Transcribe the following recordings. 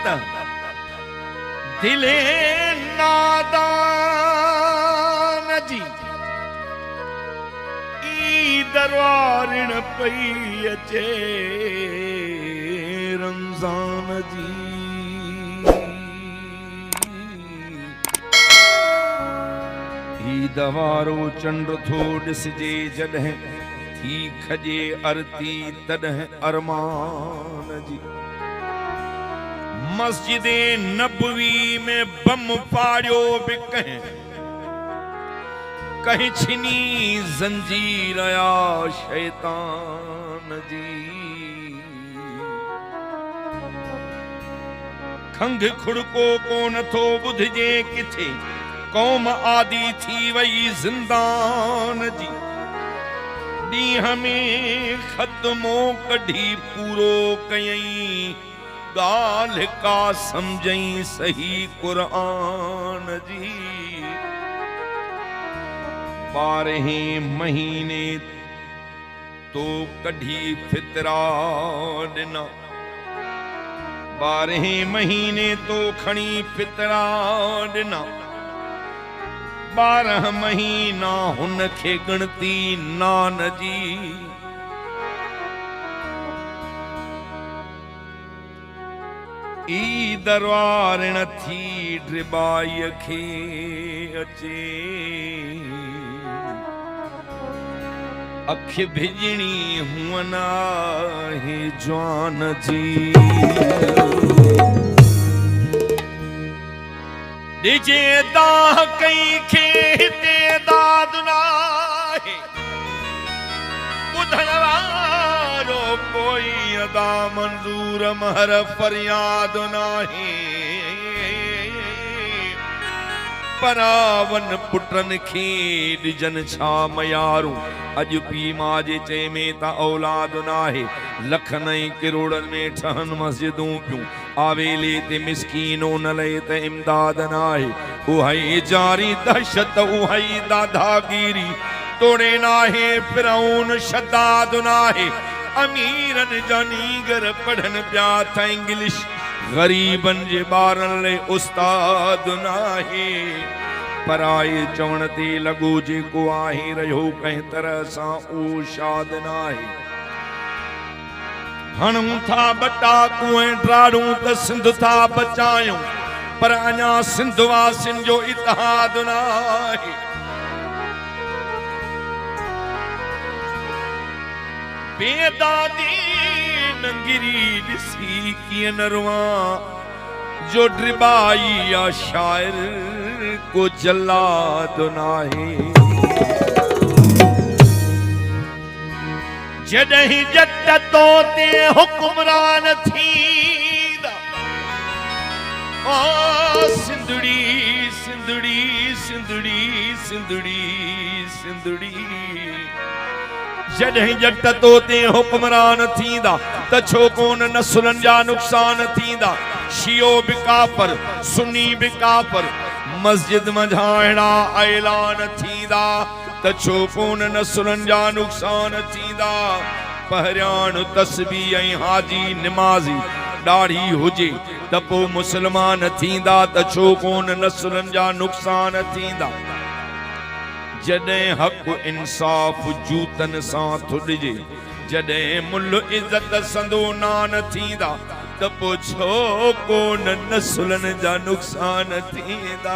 त दिले नादान जी ई दरबारिण पई अचे रमज़ान जी ई दवारो चंड थो ॾिसजे जॾहिं थी खजे अरती तॾहिं अरमान जी मस्जिद नबवी में बम फाड़ियो बि कहीं छिनी जंजीर या शैतान जी खंघ खुड़को को नथो बुधजे किथे कौम आदि थी वई जिंदान जी ॾींहं में ख़त्मो कढी पूरो कयई गाल्हि का समझई सही कुरान जी 12 महीने तो कढी फितरा ॾिना 12 महीने तो खणी फितरा ॾिना 12 महीना हुन खे गणती नान जी ई दरबारिण थी ड्रिबाई खे अचे अख भिजणी हुअ नाहे जवान जी ॾिजे दाह कई खे हिते दाद नाहे ॿुधण वारो कोई अदा मंज़ूर महर फरियाद नाहे परावन पुटन खे ॾिजन छा मयारूं अॼु पी मां जे चए में त औलाद नाहे लखनि किरोड़नि में ठहन मस्जिदूं पियूं आवेले ते मिसकीनो न लहे त इमदाद नाहे उहाई जारी दहशत उहाई दादागिरी तोड़े नाहे फिरौन शद्दाद नाहे अमीरन जा नीगर पढ़न पिया त इंग्लिश गरीबन जे ॿारनि लाइ उस्ताद नाहे पराए चवण ते लॻो जेको आहे रहियो कंहिं तरह सां उहो शाद नाहे हणूं था बटाकू ऐं ड्राड़ूं त सिंध था बचायूं पर अञा सिंध वासियुनि जो इतिहाद नाहे बेदादी नंगिरी ॾिसी कीअं न रुआं जो ड्रिबाई या शायर को जल्लाद नाहे जॾहिं जट तो ते हुकुमरान थींदा ओ सिंधड़ी सिंधड़ी सिंधड़ी सिंधड़ी सिंधड़ी जॾहिं जट तो ते हुकुमरान थींदा त छो कोन नसुलनि जा नुक़सान थींदा शियो बि काफ़िर सुन्नी बि काफ़िर मस्जिद मंझां अहिड़ा ऐलान थींदा त छो कोन नसुलनि जा नुक़सान थींदा पहिरियाण तस्बीह ऐं हाजी निमाज़ी ॾाढ़ी हुजे त पोइ मुस्लमान थींदा त छो कोन नसुलनि जा नुक़सान थींदा जॾहिं हक़ इंसाफ़ जूतन सां थुॾिजे जॾहिं मुल इज़त संदो नान थींदा त पोइ छो कोन नसुलनि जा नुक़सान थींदा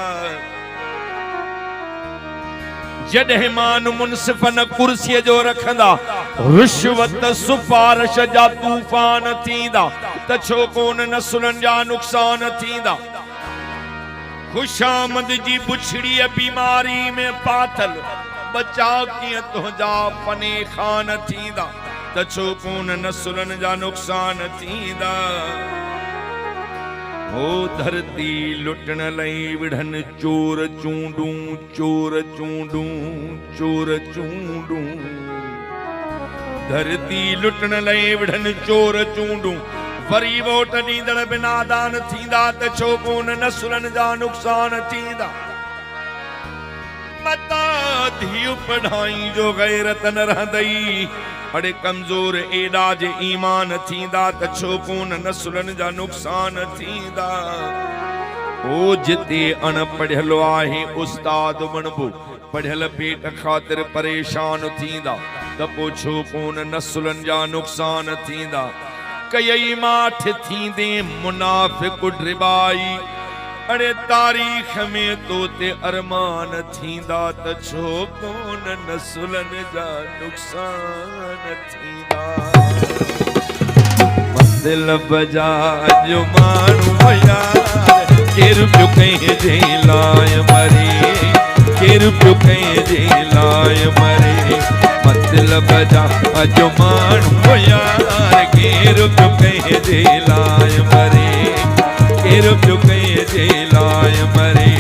जॾहिं मान मुनसिफ़न कुर्सीअ जो रखंदा रिश्वत सुफ़ारिश जा तूफ़ान थींदा त छो कोन नसुलनि जा नुक़सान थींदा खुशामद जी बुछड़ी बीमारी में पाथल बचा कीअं तुंहिंजा फने खान थींदा त छो कोन नसुलनि जा नुक़सान थींदा ओ धरती लुटण लई विढ़न चोर चूंडूं चोर चूंडूं चोर चूंडूं धरती लुटण लई विढ़न चोर चूंडूं वरी वोट ॾींदड़ बि नादान थींदा त छो कोन नसुलनि जा नुक़सान थींदा मता धियो पढ़ाई जो गैरत न रहंदई। अड़े कमजोर एडा जे ईमान थींदा त छो कोन नसुलन जा नुक़सान थींदा। ओ जिते अनपढ़ियल आहे उस्ताद बणबो, पढ़ियल पेट ख़ातिर परेशान थींदा त पो छो कोन नसुलन जा नुक़सान थींदा। कई माठ थींदे मुनाफ़िक ड्रिबाई। अड़े तारीख़ में तो ते अरमान थींदा त छो कोन नसुलन जा नुक़सान थींदा। मतलब जा जो माण्हू यार केर पियो कंहिंजे लाइ मरे, केर पियो कंहिंजे लाइ मरे। मतलब जा जो माण्हू यार केर पियो कंहिंजे लाइ मरे, केर पियो कंहिंजे लाइ मरे,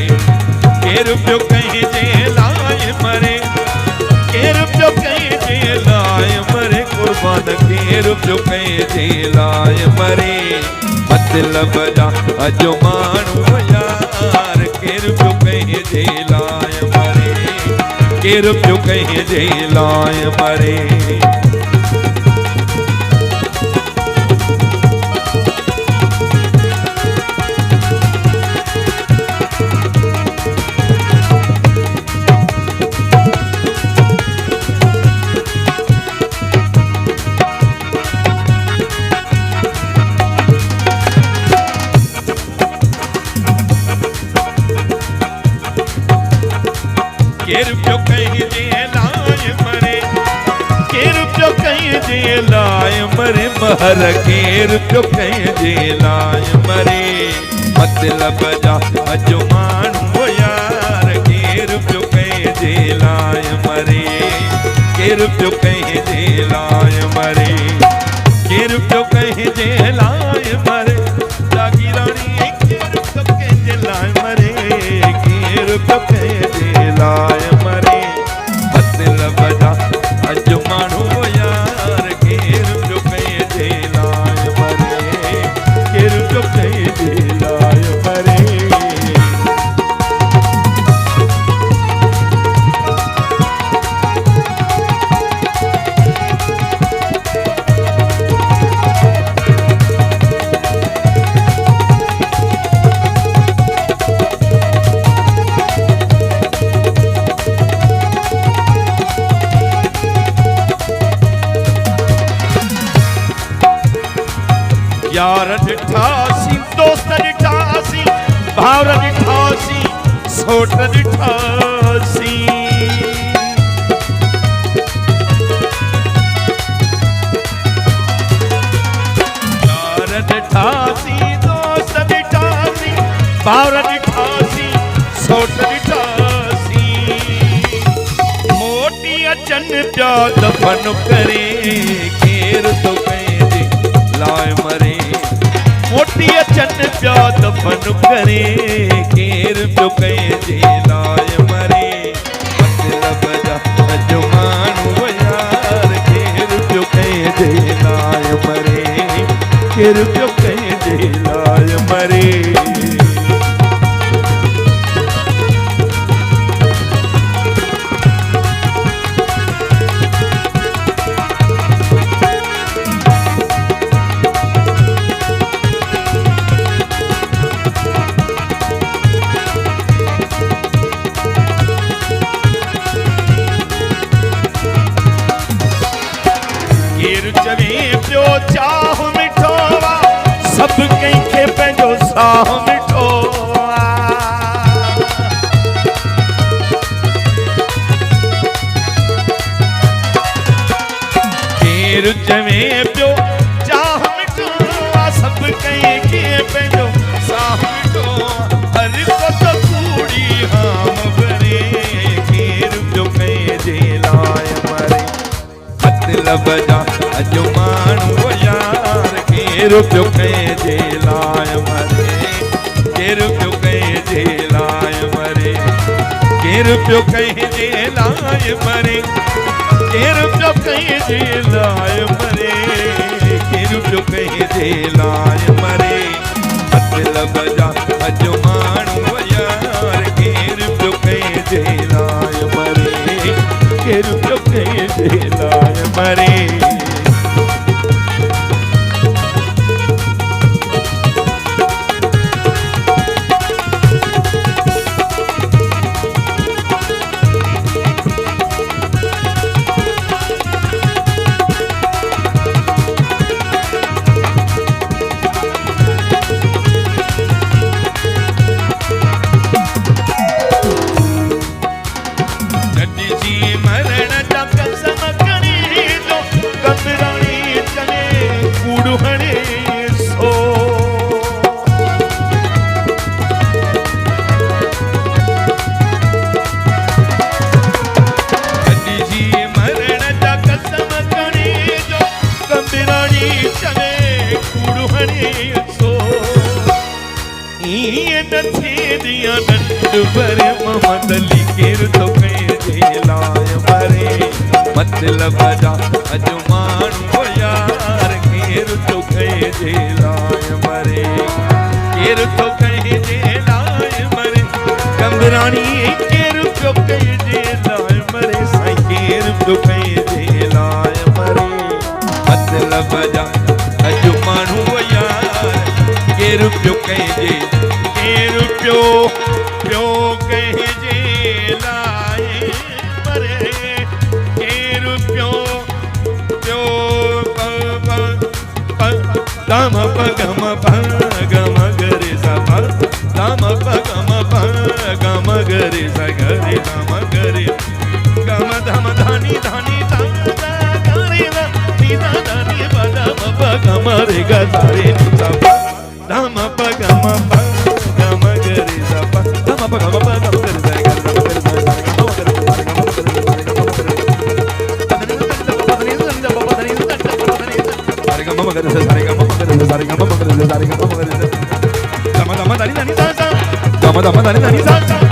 केर पियो कंहिंजे लाइ मरे, केर पियो कंहिंजे लाइ मरे। कुर्बान केर पियो कंहिंजे लाइ मरे। मतलब जा जो माण्हू यार केर पियो कंहिंजे लाइ मरे, केर पियो कंहिंजे लाइ मरे। केर पियो कंहिंजे लाइ मरे, केर पियो कंहिंजे लाइ मरे। महर केर पियो कंहिंजे लाइ मरे। मतलब जा जो माण्हू यार केर पियो कंहिंजे लाइ मरे, केर पियो कंहिंजे लाइ मरे, केर पियो कंहिंजे लाइ मरे। जागीराणी केर पियो कंहिंजे लाइ मरे, केर पियो कंहिंजे लाइ मरे। मतलब जा जो माण्हू यार केर पियो कंहिंजे लाइ मरे, केर पियो कंहिंजे लाइ मरे। यार ॾिठासी, दोस्त ॾिठासी, भावर ॾिठासी, सोट ॾिठासी। यार ॾिठासी, दोस्त ॾिठासी, भावर ॾिठासी, सोट ॾिठासी। मोटी अचनि पिया दफ़न करे, केर तो कंहिंजे लाइ मरे। मोटी अचनि पिया दफ़न करे, केर पियो कंहिंजे लाइ मरे। मतलब जा जो माण्हू यार केर पियो कंहिंजे लाइ मरे, केर पियो कंहिंजे लाइ मरे। चाह मिठो सब कंहिंखे पंहिंजो साह मिठो। केर चवे पियो चाह मिठो सब कंहिंखे पंहिंजो साह मिठो। हर को कूड़ी हाम भरे, केर पियो कंहिंजे लाइ मरे। मतलब जा जो माण्हू यार केर पियो कंहिंजे लाइ मरे, केर पियो कंहिंजे लाइ मरे, केर पियो कंहिंजे लाइ मरे, केर पियो कंहिंजे लाइ मरे, केर पियो कंहिंजे लाइ मरे। मतलब जा जो माण्हू यार केर पियो कंहिंजे लाइ करे सो ये नथे दिया नंद पर मोहम्मद अली केर तो कहे जे लाय मरे मतलब जा अजमान हो यार केर तो कहे जे लाय मरे केर तो कहे जे लाय मरे कंबरानी केर तो कहे जे लाय मरे साईं केर तो कहे जे लाय मरे मतलब जा अजमान हो यार केर तो कहे जे प्यो प्यो कहे जे लाए मरे केर प्यो प्यो गम गम गम गरे सब गम गम गरे सगरे गम गरे गम धम धानी धानी गरे नीदा धानी बदम गम रे गरे सब धम गम Dani